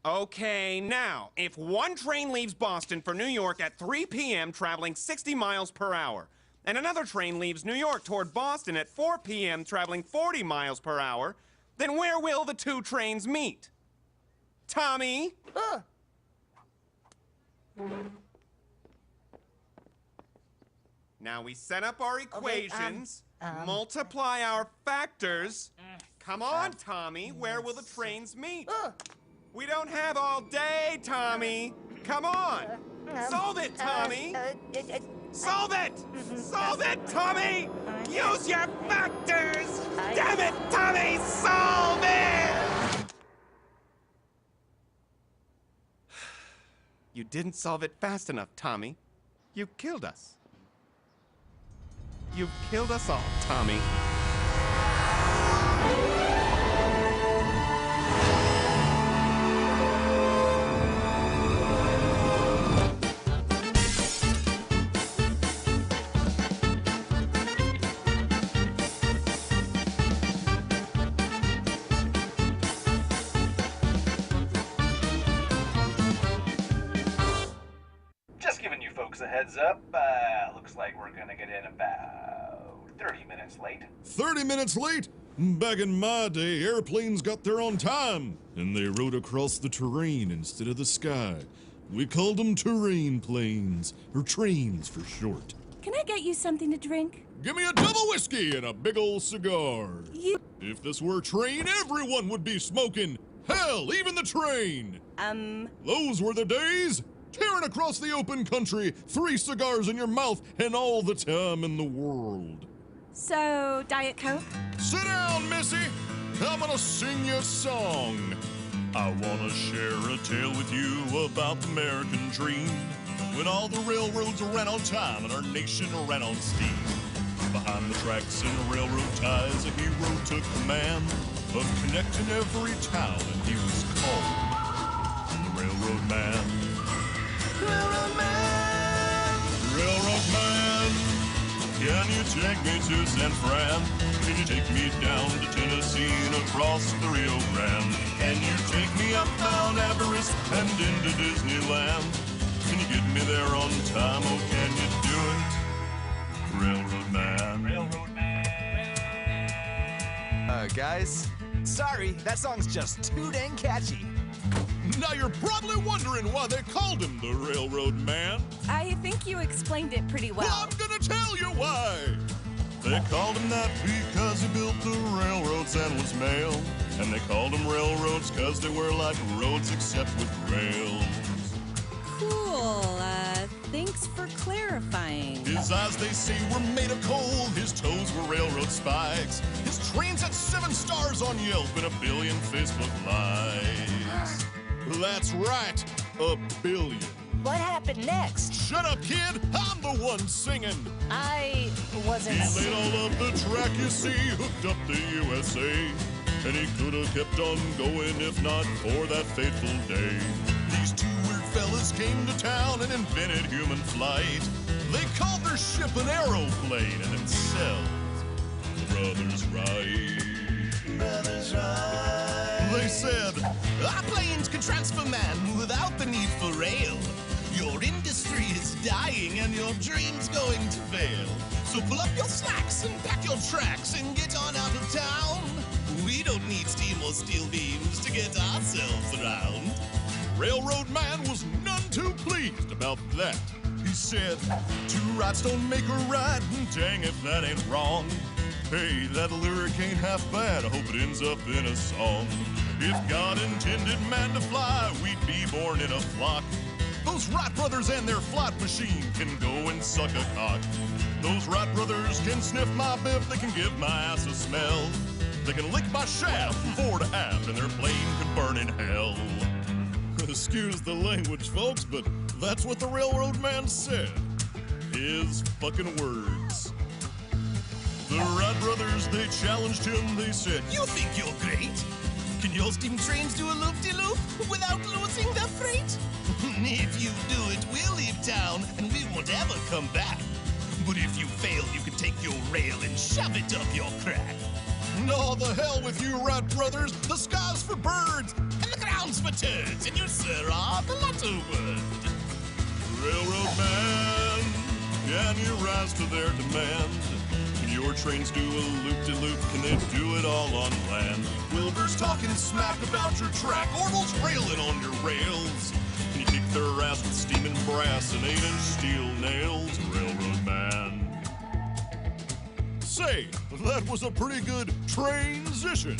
Okay, now, if one train leaves Boston for New York at 3 p.m. traveling 60 miles per hour, and another train leaves New York toward Boston at 4 p.m. traveling 40 miles per hour, then where will the two trains meet? Tommy? Now we set up our equations, multiply our factors. Come on, Tommy, where will the trains meet? We don't have all day, Tommy. Come on. Solve it, Tommy. Solve it! Solve it, Tommy! Use your factors! Damn it, Tommy! Solve it! You didn't solve it fast enough, Tommy. You killed us. You've killed us all, Tommy. Just giving you folks a heads up. Looks like we're gonna get in about 30 minutes late. 30 minutes late? Back in my day, airplanes got there on time, and they rode across the terrain instead of the sky. We called them terrain planes, or trains for short. Can I get you something to drink? Give me a double whiskey and a big old cigar. If this were a train, everyone would be smoking. Hell, even the train. Those were the days. Tearing across the open country, 3 cigars in your mouth, and all the time in the world. So, Diet Coke? Sit down, Missy. I'm gonna sing you a song. I wanna share a tale with you about the American dream, when all the railroads ran on time and our nation ran on steam. Behind the tracks and railroad ties, a hero took command of connecting every town, and he was called the Railroad Man. Railroad Man! Railroad Man! Can you take me to San Fran? Can you take me down to Tennessee and across the Rio Grande? Can you take me up Mount Everest and into Disneyland? Can you get me there on time? Oh, can you do it? Railroad Man. Railroad Man. Guys, sorry, that song's just too dang catchy. Now you're probably wondering why they called him the Railroad Man. I think you explained it pretty well. I'm gonna tell you why. They called him that because he built the railroads and was male. And they called them railroads because they were like roads except with rails. Cool. Thanks for clarifying. His eyes, they say, were made of coal. His toes were railroad spikes. His trains had 7 stars on Yelp and 1 billion Facebook likes. That's right, 1 billion. What happened next? Shut up, kid. I'm the one singing. I wasn't... He laid all of the track, you see, hooked up the USA. And he could have kept on going if not for that fateful day. These 2 weird fellas came to town and invented human flight. They called their ship an aeroplane and themselves Brothers Wright. Brothers Wright. They said, our planes can transfer man without the need for rail. Your industry is dying and your dream's going to fail. So pull up your slacks and pack your tracks and get on out of town. We don't need steam or steel beams to get ourselves around. Railroad Man was none too pleased about that. He said, 2 rights don't make a right, and dang if that ain't wrong. Hey, that lyric ain't half bad, I hope it ends up in a song. If God intended man to fly, we'd be born in a flock. Those Wright brothers and their flight machine can go and suck a cock. Those Wright brothers can sniff my biff, they can give my ass a smell. They can lick my shaft from fore to aft, and their plane could burn in hell. Excuse the language, folks, but that's what the Railroad Man said. His fucking words. The Wright brothers, they challenged him, they said, you think you're great? Can your steam trains do a loop-de-loop without losing their freight? If you do it, we'll leave town, and we won't ever come back. But if you fail, you can take your rail and shove it up your crack. No, the hell with you, Wright brothers. The sky's for birds, and the ground's comes for turds and your Syrah blotto word. Railroad man, can you rise to their demand? Can your trains do a loop-de-loop? Can they do it all on land? Wilbur's talking smack about your track. Orville's railing on your rails. Can you kick their ass with steaming brass and 8-inch steel nails? Railroad man. Say, that was a pretty good transition.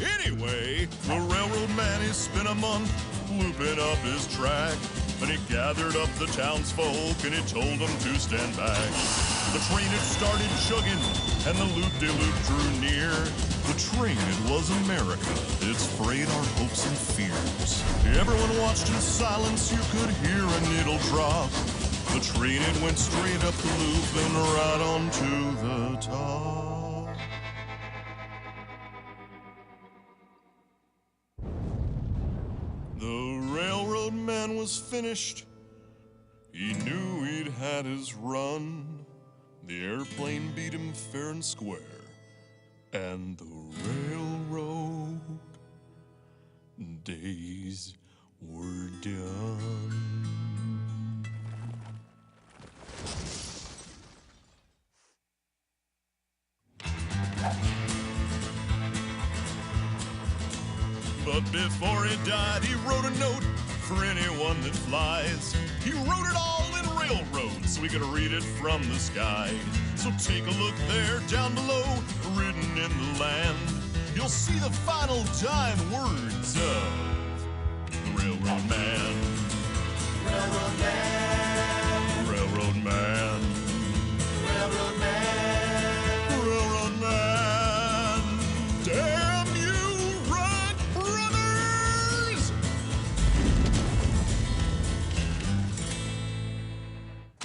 Anyway, the railroad man, he spent a month looping up his track. And he gathered up the townsfolk and he told them to stand back. The train had started chugging and the loop-de-loop drew near. The train, it was America. It sprayed our hopes and fears. Everyone watched in silence. You could hear a needle drop. The train, it went straight up the loop and right onto the top. The railroad man was finished. He knew he'd had his run. The airplane beat him fair and square. And the railroad days were done. But before he died, he wrote a note for anyone that flies. He wrote it all in railroad so we could read it from the sky. So take a look there down below, written in the land. You'll see the final dying words of the railroad man. Railroad man. Railroad man. Railroad man. Railroad man. Damn you, Rock Brothers!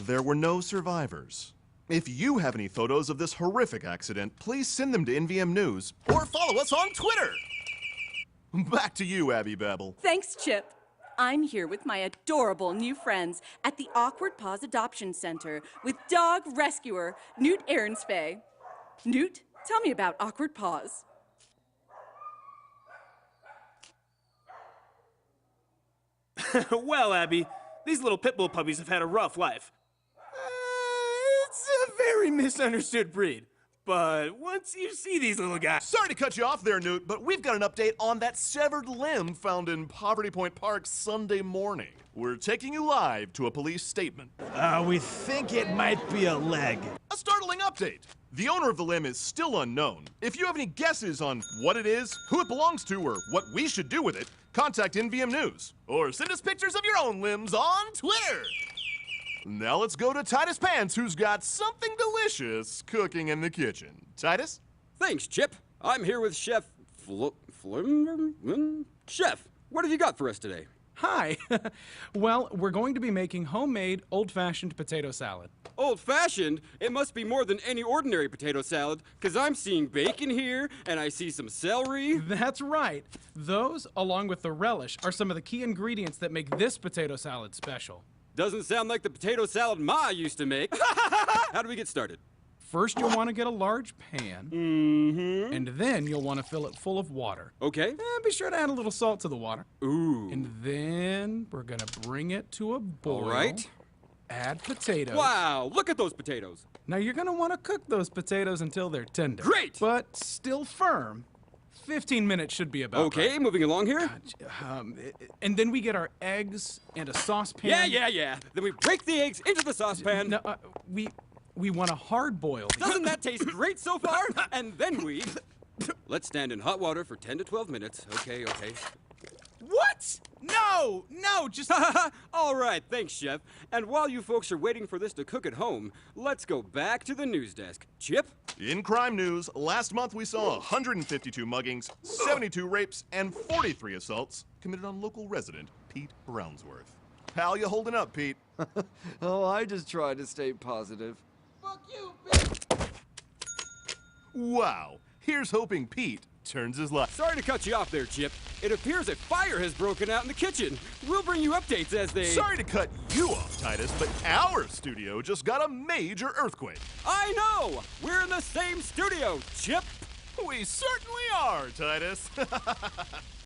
There were no survivors. If you have any photos of this horrific accident, please send them to NVM News or follow us on Twitter. Back to you, Abby Babel. Thanks, Chip. I'm here with my adorable new friends at the Awkward Paws Adoption Center with dog rescuer Newt Aaronsfay. Newt, tell me about Awkward Paws. Well, Abby, these little pit bull puppies have had a rough life. It's a very misunderstood breed. But once you see these little guys... Sorry to cut you off there, Newt, but we've got an update on that severed limb found in Poverty Point Park Sunday morning. We're taking you live to a police statement. We think it might be a leg. A startling update. The owner of the limb is still unknown. If you have any guesses on what it is, who it belongs to, or what we should do with it, contact NVM News. Or send us pictures of your own limbs on Twitter. Now let's go to Titus Pants, who's got something delicious cooking in the kitchen. Titus? Thanks, Chip. I'm here with Chef Chef, what have you got for us today? Hi. Well, we're going to be making homemade old-fashioned potato salad. Old-fashioned? It must be more than any ordinary potato salad, because I'm seeing bacon here, and I see some celery. That's right. Those, along with the relish, are some of the key ingredients that make this potato salad special. Doesn't sound like the potato salad Ma used to make. How do we get started? First, you'll want to get a large pan. And then you'll want to fill it full of water. Okay. Be sure to add a little salt to the water. Ooh. And then we're going to bring it to a boil. All right. Add potatoes. Wow, look at those potatoes. Now, you're going to want to cook those potatoes until they're tender. Great! But still firm. 15 minutes should be about Okay, right. moving along here. And then we get our eggs and a saucepan. Yeah. Then we break the eggs into the saucepan. No, we want to hard boil. Doesn't that taste great so far? And then we... Let's stand in hot water for 10 to 12 minutes. Okay. What? No, just... All right, thanks, Chef. And while you folks are waiting for this to cook at home, let's go back to the news desk. Chip? In crime news, last month we saw 152 muggings, 72 rapes, and 43 assaults committed on local resident Pete Brownsworth. How you holding up, Pete? Oh, I just try to stay positive. Fuck you, Pete. Wow. Here's hoping Pete turns his life. Sorry to cut you off there, Chip. It appears a fire has broken out in the kitchen. We'll bring you updates as they... Sorry to cut you off, Titus, but our studio just got a major earthquake. I know! We're in the same studio, Chip! We certainly are, Titus.